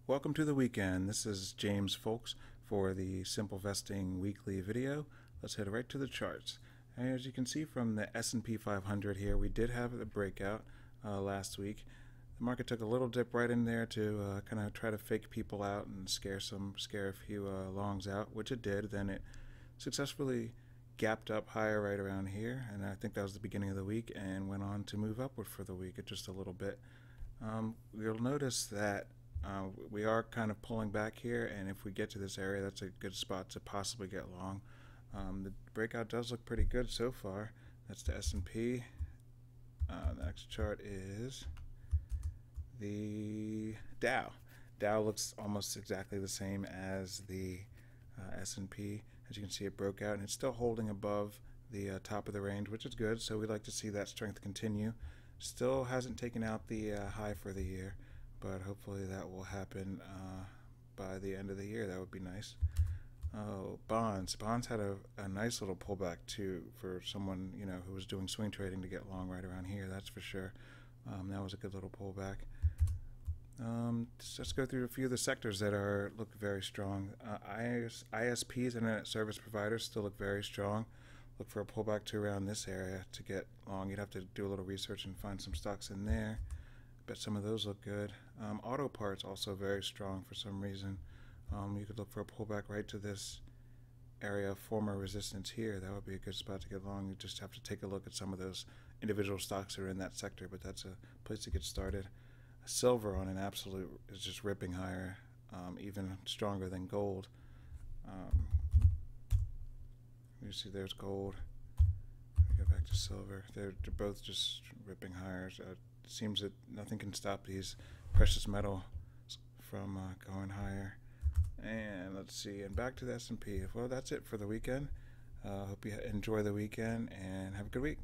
Welcome to the weekend. This is James Folks for the Simple Vesting weekly video. Let's head right to the charts. And as you can see from the S&P 500 here, we did have a breakout last week. The market took a little dip right in there to kind of try to fake people out and scare a few longs out, which it did. Then it successfully gapped up higher right around here, and I think that was the beginning of the week, and went on to move upward for the week just a little bit. You'll notice that we are kind of pulling back here, and if we get to this area, that's a good spot to possibly get long. The breakout does look pretty good so far. That's the S&P. The next chart is the Dow. Dow looks almost exactly the same as the S&P. As you can see, it broke out, and it's still holding above the top of the range, which is good. So we'd like to see that strength continue. Still hasn't taken out the high for the year, but hopefully that will happen by the end of the year. That would be nice. Bonds had a nice little pullback too for someone who was doing swing trading to get long right around here. That's for sure. That was a good little pullback. Let's go through a few of the sectors that look very strong. ISPs, internet service providers, still look very strong. Look for a pullback to around this area to get long. You'd have to do a little research and find some stocks in there. Bet some of those look good. Auto parts also very strong for some reason. You could look for a pullback right to this area of former resistance here. That would be a good spot to get long. You just have to take a look at some of those individual stocks that are in that sector, but that's a place to get started. Silver on an absolute is just ripping higher, even stronger than gold. You see there's gold. Go back to silver. They're both just ripping higher. It seems that nothing can stop these precious metals from going higher. And let's see, and back to the S&P. Well, that's it for the weekend. Hope you enjoy the weekend and have a good week.